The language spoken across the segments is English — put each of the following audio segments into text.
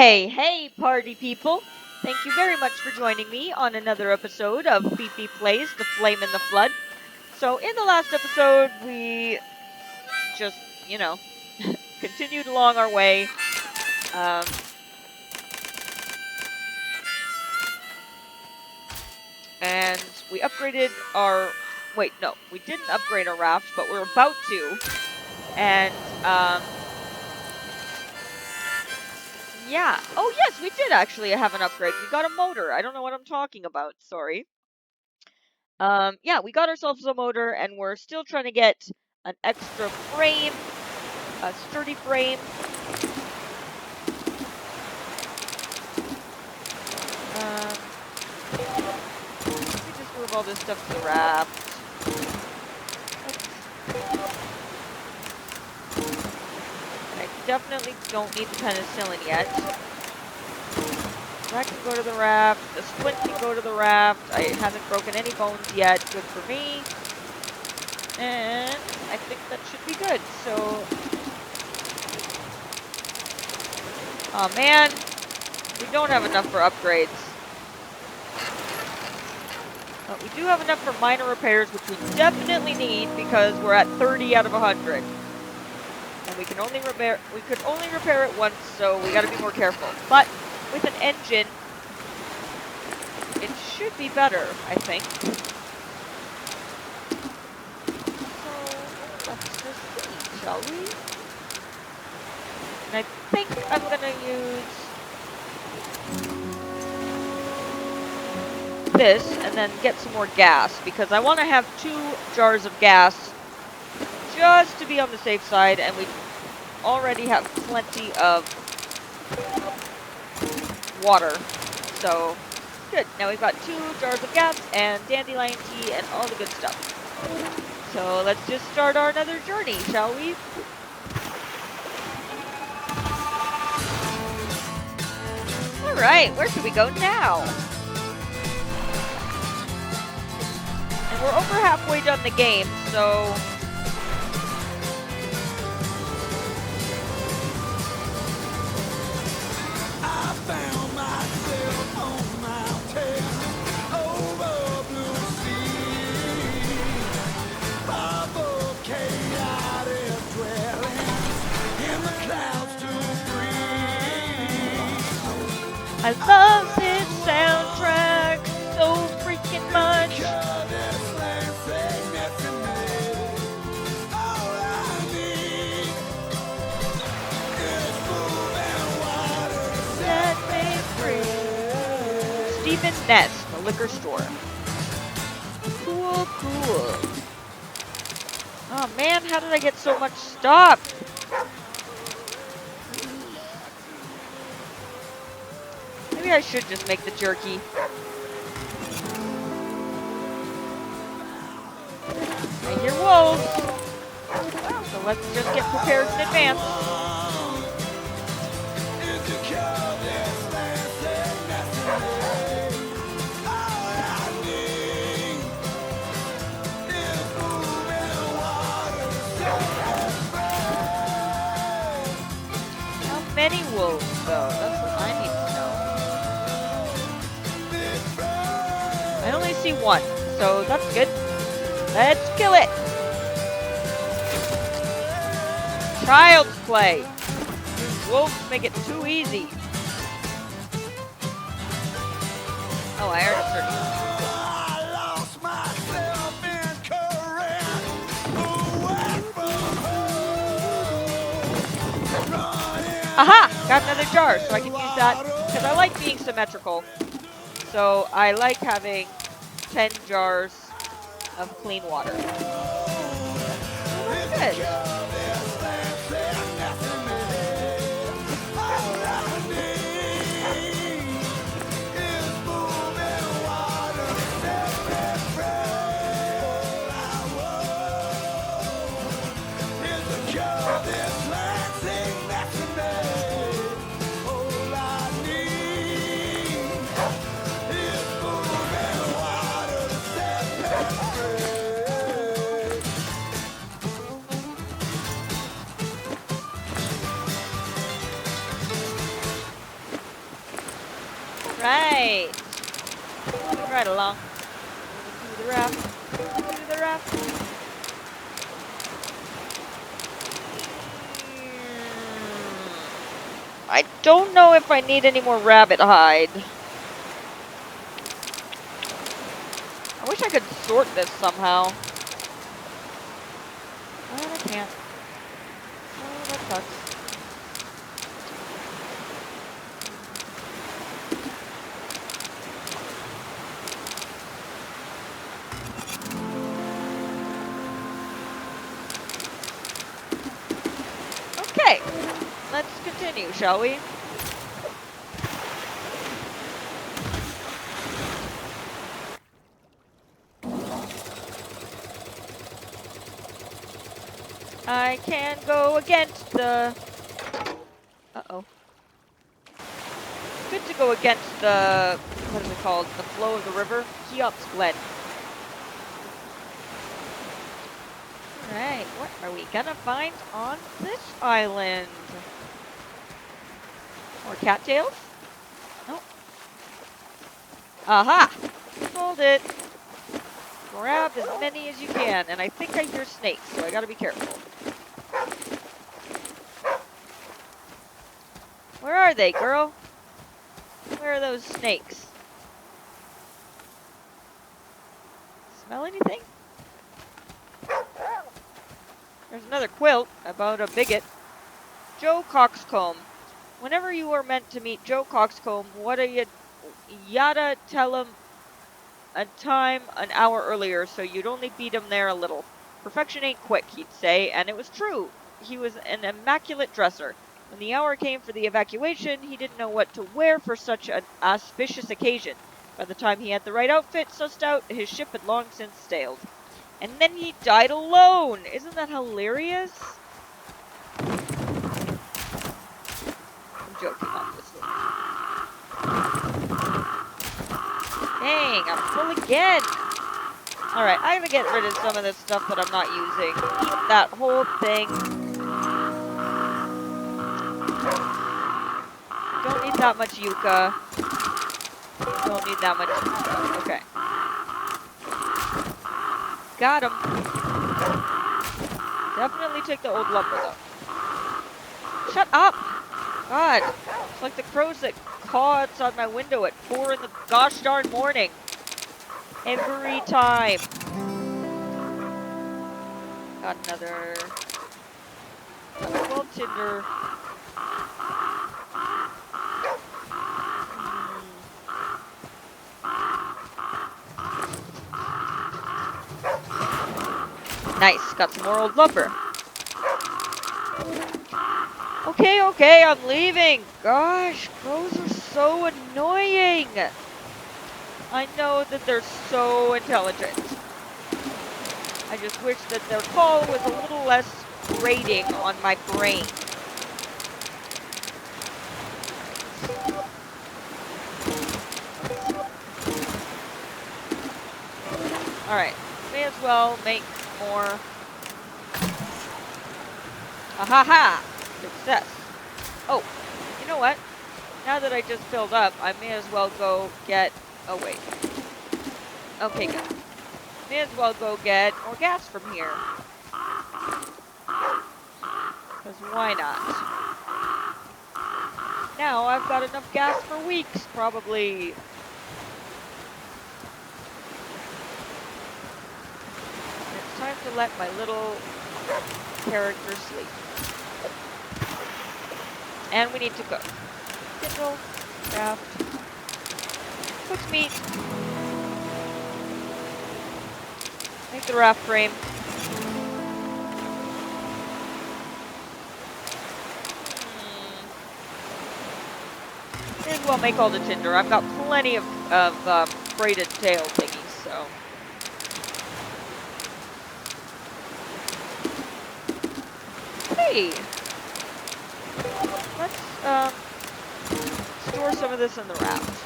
Hey, hey, party people! Thank you very much for joining me on another episode of Fifi Plays The Flame in the Flood. So, in the last episode, we just, you know, continued along our way. Um, and we upgraded our. Wait, no, we didn't upgrade our raft, but we're about to. And, yeah. Oh, yes, we did actually have an upgrade. We got a motor. I don't know what I'm talking about. Sorry. Yeah, we got ourselves a motor, and we're still trying to get an extra frame, a sturdy frame. Let me just move all this stuff to the raft. And I definitely don't need the penicillin yet. That can go to the raft. The splint can go to the raft. I haven't broken any bones yet. Good for me. And I think that should be good. So, oh man, we don't have enough for upgrades. But we do have enough for minor repairs, which we definitely need because we're at 30 out of 100. And we could only repair it once, so we gotta be more careful. But with an engine, it should be better, I think. So let's just see, shall we? And I think I'm gonna use this and then get some more gas because I want to have 2 jars of gas just to be on the safe side, and we already have plenty of water, so good. Now we've got 2 jars of gas and dandelion tea and all the good stuff. So let's just start our another journey, shall we? Alright, where should we go now? And we're over halfway done the game, so I love this soundtrack so freaking much. Set me free. Stephen Ness, the liquor store. Cool, cool. Oh man, how did I get so much stuff? Maybe I should just make the jerky. I hear wolves. So let's just get prepared in advance. How many wolves, though? That's what I need to know. I only see 1, so that's good. Let's kill it! Child's play! These wolves make it too easy. Oh, I already started. Aha! Got another jar, so I can use that because I like being symmetrical. So I like having 10 jars of clean water. Good. Alright. Moving right along. Moving through the raft. Through the raft. I don't know if I need any more rabbit hide. I wish I could sort this somehow. But I can't. Oh, that sucks. Okay, let's continue, shall we? I can go against the... Uh-oh. Good to go against the... What is it called? The flow of the river? Cheops Glen. Alright, what are we gonna find on this island? More cattails? Nope. Aha! Hold it. Grab as many as you can, and I think I hear snakes, so I gotta be careful. Where are they, girl? Where are those snakes? Smell anything? There's another quilt about a bigot. Joe Coxcomb. Whenever you are meant to meet Joe Coxcomb, what do you yada tell him a time an hour earlier so you'd only beat him there a little. Perfection ain't quick, he'd say, and it was true. He was an immaculate dresser. When the hour came for the evacuation, he didn't know what to wear for such an auspicious occasion. By the time he had the right outfit sussed out, his ship had long since sailed. And then he died alone! Isn't that hilarious? I'm joking, obviously. Dang, I'm full again! Alright, I'm gonna get rid of some of this stuff that I'm not using. Eat that whole thing. Don't need that much yucca. Don't need that much yucca. Okay. Got him. Definitely take the old lumber, though. Shut up! God, it's like the crows that caw outside my window at 4 in the gosh darn morning. Every time. Got another 12 tinder. Nice, got some more old lumber. Okay, I'm leaving. Gosh, crows are so annoying. I know that they're so intelligent. I just wish that their call was a little less grating on my brain. Alright, may as well make more. Ahaha! Success. Oh, you know what? Now that I just filled up, I may as well go get... Oh, wait. Okay, good. May as well go get more gas from here. Because why not? Now I've got enough gas for weeks, probably. It's time to let my little character sleep. And we need to cook. Kindle, craft, cooked meat. Make the raft frame. May as well make all the tinder. I've got plenty of braided tail thingies, so. Hey! Let's store some of this in the raft.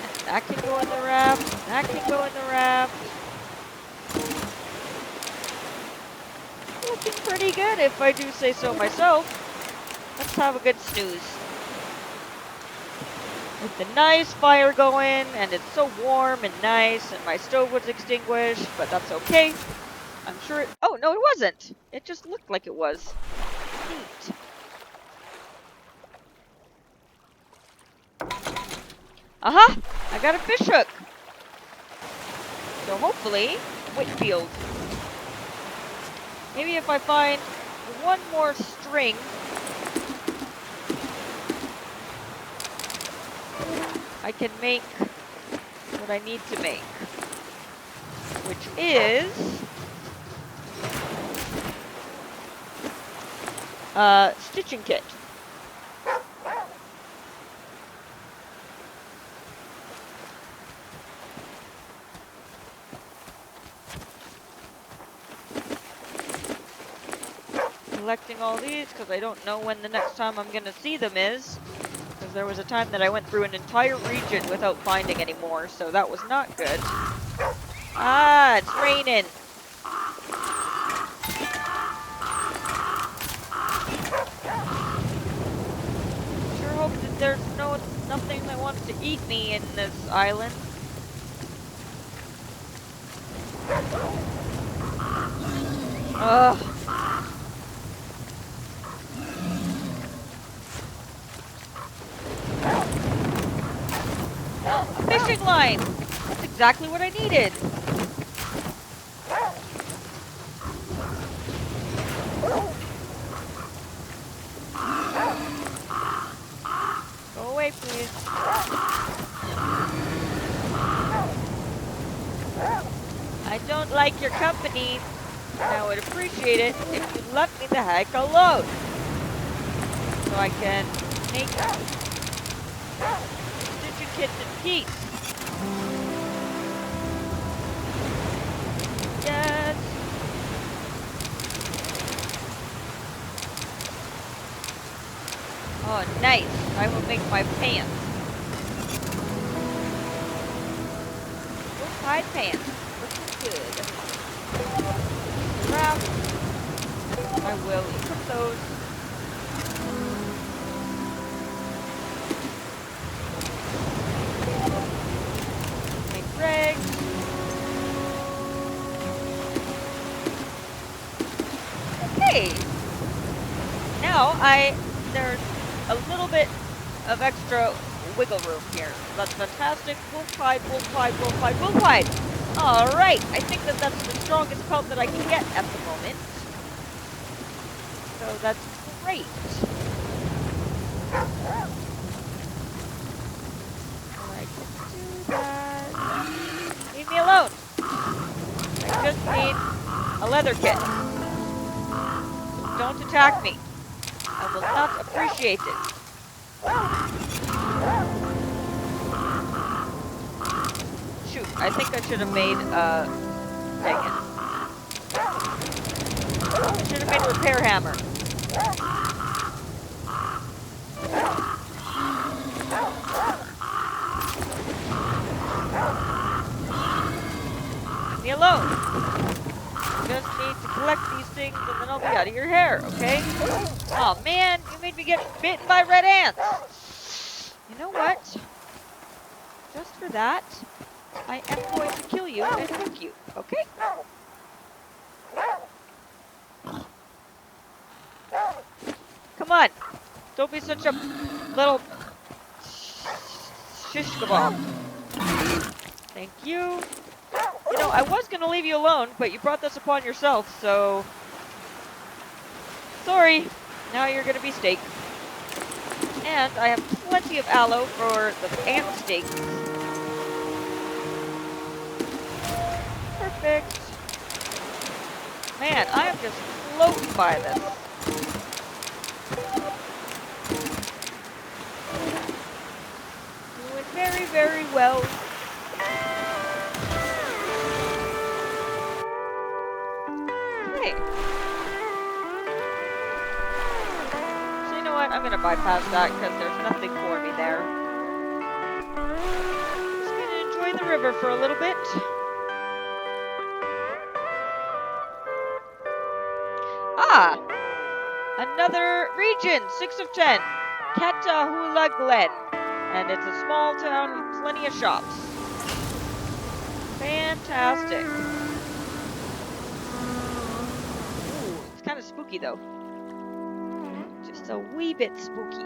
And that can go in the raft. That can go in the raft. Looking pretty good if I do say so myself. Let's have a good snooze. With the nice fire going, and it's so warm and nice, and my stove was extinguished, but that's okay. I'm sure it... Oh, no, it wasn't. It just looked like it was. Neat. Aha! I got a fish hook. So hopefully, Whitfield. Maybe if I find one more string, I can make what I need to make, which is a stitching kit. Collecting all these because I don't know when the next time I'm going to see them is. Because there was a time that I went through an entire region without finding any more, so that was not good. Ah, it's raining. Sure hope that there's nothing that wants to eat me in this island. Ugh. A fishing line! That's exactly what I needed. Go away, please. I don't like your company, and I would appreciate it if you left me the heck alone. So I can make stitching kits in peace. Yes. Oh, nice. I will make my pants. Wolf hide pants. Looking good. Wrap. I will equip those. Make rags. Okay. Now there's a little bit of extra wiggle room here. That's fantastic. Wolf hide, wolf hide, wolf hide, wolf hide. All right. I think that's the strongest pelt that I can get at the moment. So that's great. I can do that. Leave me alone. I just need a leather kit. So don't attack me. I will not appreciate it. Shoot, I think I should have made, dang it. I should have made a repair hammer. Leave me alone. Just need to collect these things and then I'll be out of your hair, okay? Oh man, you made me get bitten by red ants. You know what? Just for that, I am going to kill you and cook you, okay? Come on. Don't be such a little shish kebab. Thank you. You know, I was going to leave you alone, but you brought this upon yourself, so... Sorry. Now you're going to be steak. And I have plenty of aloe for the ant steaks. Perfect. Man, I am just floating by this. Doing very, very well. Okay. So you know what? I'm gonna bypass that because there's nothing for me there. Just gonna enjoy the river for a little bit. Ah! Another region, 6 of 10. Catahoula Glen. And it's a small town with plenty of shops. Fantastic. Ooh, it's kind of spooky though. Just a wee bit spooky.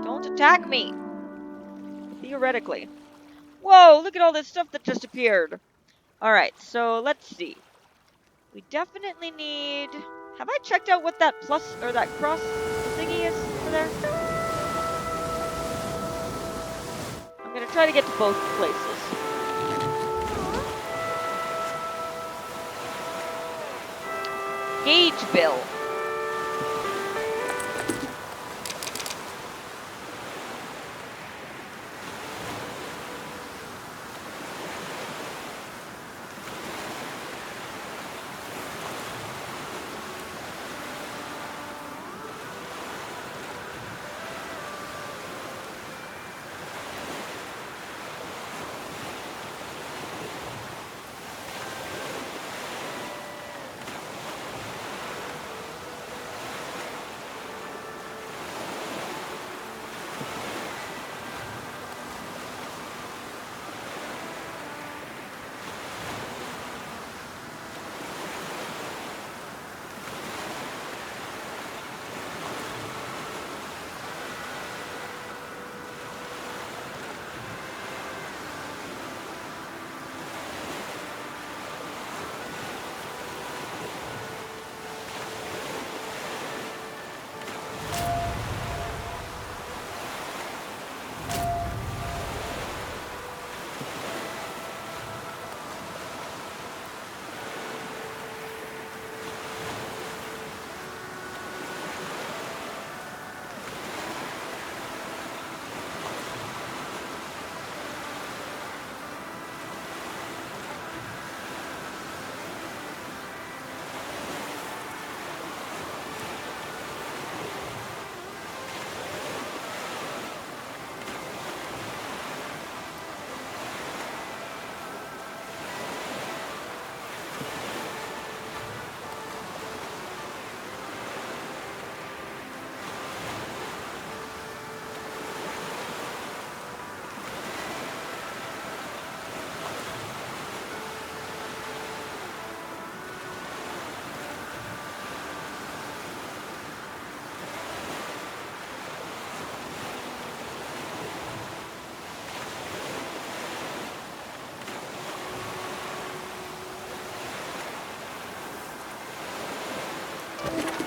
Don't attack me. Theoretically. Whoa, look at all this stuff that just appeared. Alright, so let's see. We definitely need... Have I checked out what that plus, or that cross thingy is over there? I'm gonna try to get to both places. Gauge bill.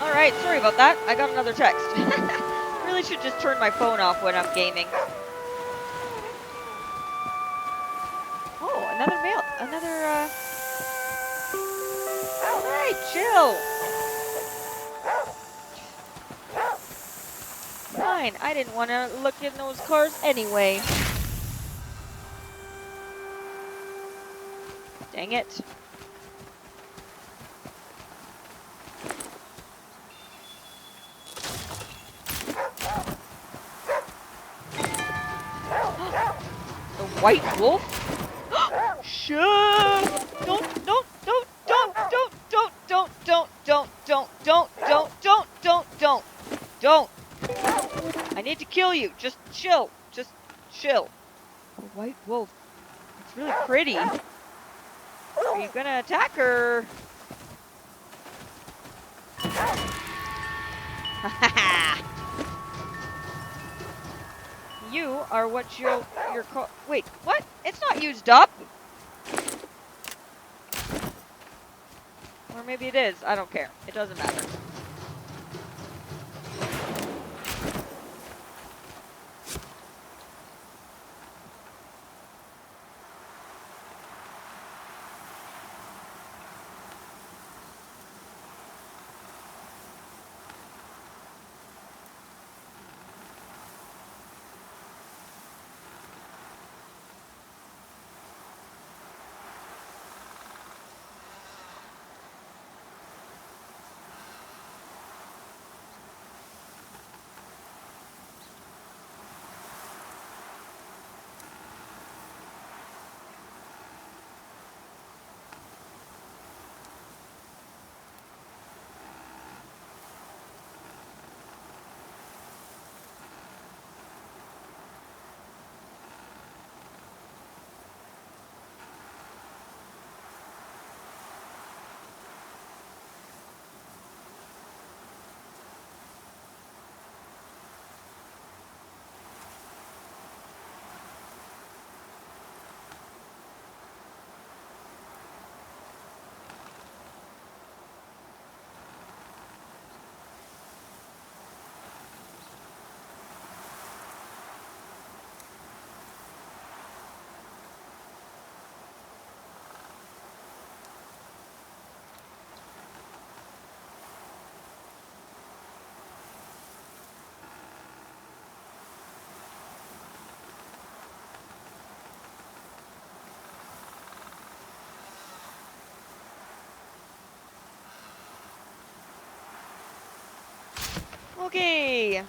Alright, sorry about that. I got another text. Really should just turn my phone off when I'm gaming. Oh, another mail. Alright, chill. Fine, I didn't want to look in those cars anyway. Dang it. White wolf? Shh! Don't. I need to kill you. Just chill. Just chill. A white wolf. It's really pretty. Are you gonna attack her? You are what you're called. Wait, what? It's not used up. Or maybe it is. I don't care. It doesn't matter. Okay.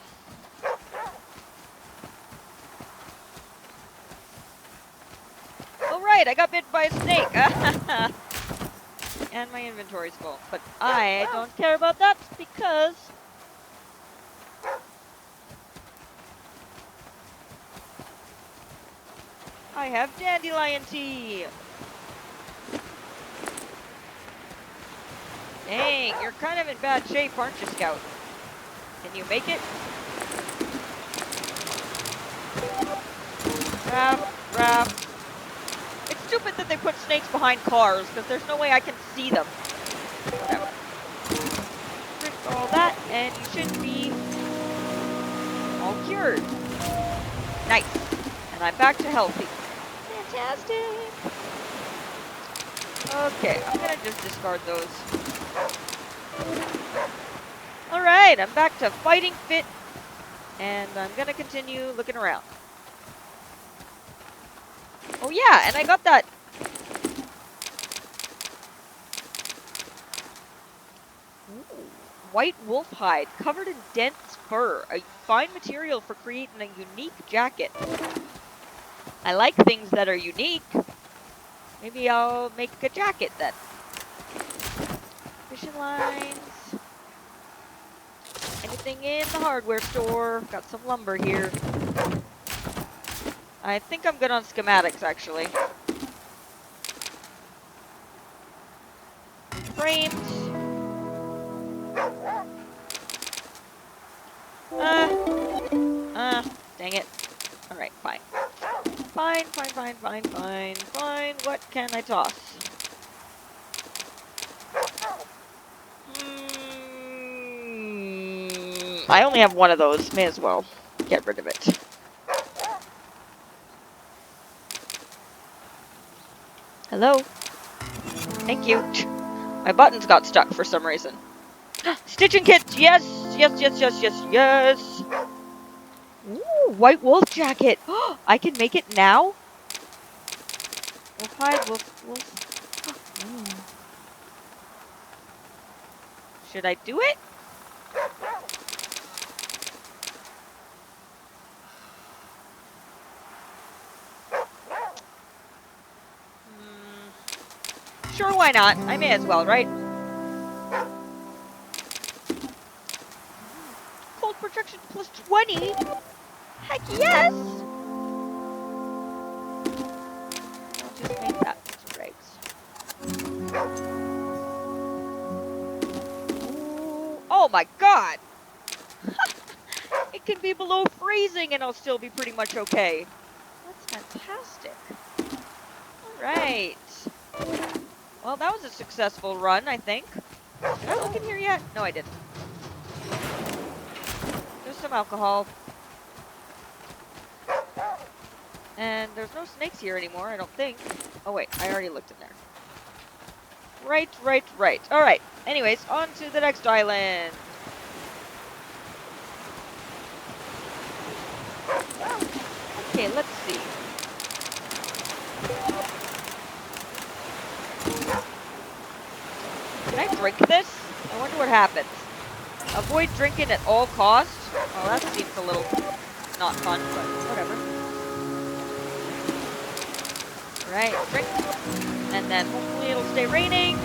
Alright, I got bit by a snake. And my inventory's full. But I don't care about that because I have dandelion tea. Dang, you're kind of in bad shape, aren't you, Scout? Can you make it? Rap. It's stupid that they put snakes behind cars, because there's no way I can see them. Whatever. Drink all that, and you should be all cured. Nice. And I'm back to healthy. Fantastic. Okay, I'm gonna just discard those. Alright, I'm back to fighting fit, and I'm gonna continue looking around. Oh yeah, and I got that. Ooh, white wolf hide, covered in dense fur. A fine material for creating a unique jacket. I like things that are unique. Maybe I'll make a jacket then. Fishing lines. Anything in the hardware store. Got some lumber here. I think I'm good on schematics, actually. Framed. Dang it. Alright, fine. Fine. What can I toss? I only have one of those. May as well get rid of it. Hello? Thank you. My buttons got stuck for some reason. Stitching kits! Yes! Ooh, white wolf jacket! I can make it now? Wolf hide, wolf. Ooh. Should I do it? Sure, why not? I may as well, right? Cold protection plus 20? Heck yes! I'll just make that rags. Oh my god! It can be below freezing and I'll still be pretty much okay. That's fantastic. Alright. Well, that was a successful run, I think. Did I look in here yet? No, I didn't. Just some alcohol. And there's no snakes here anymore, I don't think. Oh wait, I already looked in there. Right. Alright, anyways, on to the next island. Okay, let's see. Can I drink this? I wonder what happens. Avoid drinking at all costs? Well, that seems a little not fun, but whatever. Alright, drink. And then hopefully it'll stay raining.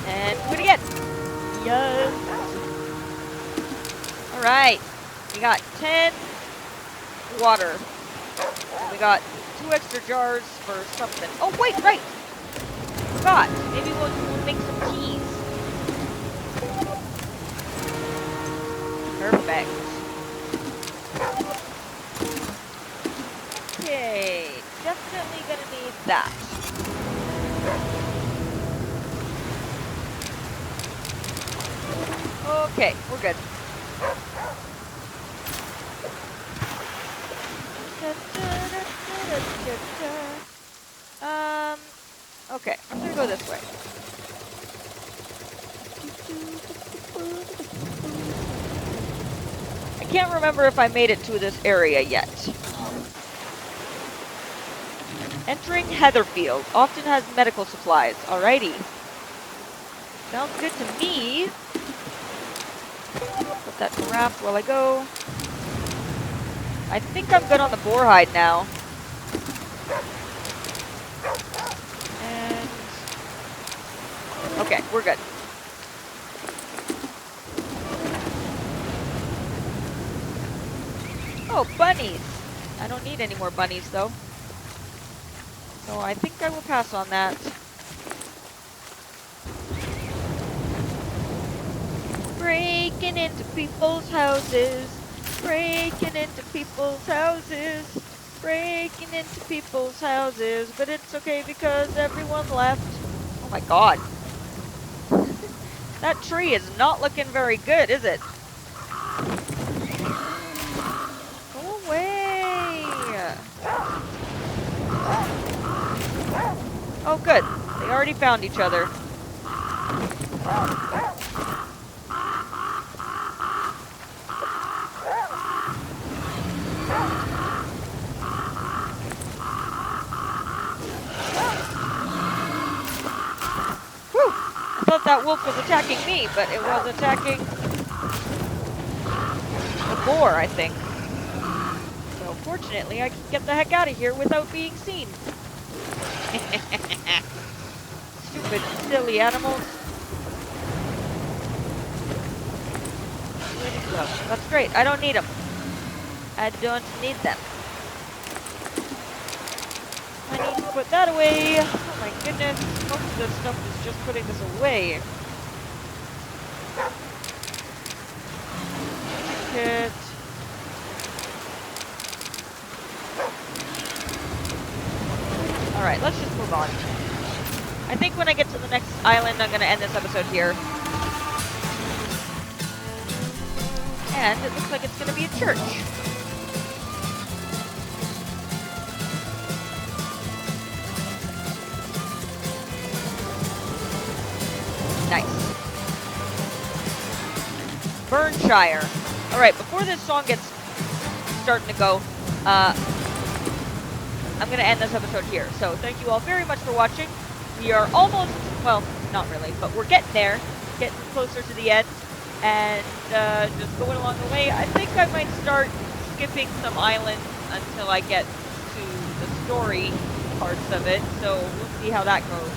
And do it again. Yes. Alright. We got 10 water. And we got 2 extra jars for something. Oh, wait, right. Forgot. Maybe we'll make some teas. Perfect. Okay. Definitely gonna need that. Okay, we're good. Okay, I'm gonna go this way. I can't remember if I made it to this area yet. Entering Heatherfield. Often has medical supplies. Alrighty. Sounds good to me. Put that in wrap while I go. I think I'm good on the boar hide now. And... okay, we're good. Oh, bunnies! I don't need any more bunnies, though. So I think I will pass on that. Breaking into people's houses. Breaking into people's houses. Breaking into people's houses. But it's okay because everyone left. Oh my god. That tree is not looking very good, is it? Go away! Oh good. They already found each other. I thought that wolf was attacking me, but it was attacking the boar, I think. So fortunately, I can get the heck out of here without being seen. Stupid, silly animals. That's great. I don't need them. I don't need them. I need to put that away. Oh my goodness. Most of this stuff is just putting this away. Kit. Alright, let's just move on. I think when I get to the next island, I'm going to end this episode here. And it looks like it's going to be a church. Nice. Burnshire. Alright, before this song gets starting to go, I'm going to end this episode here. So thank you all very much for watching. We are almost, well, not really, but we're getting there. Getting closer to the end. And just going along the way. I think I might start skipping some islands until I get to the story parts of it. So we'll see how that goes.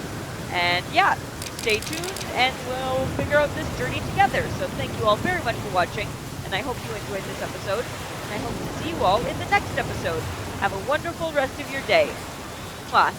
And yeah. Stay tuned, and we'll figure out this journey together. So thank you all very much for watching, and I hope you enjoyed this episode, and I hope to see you all in the next episode. Have a wonderful rest of your day. Mwah.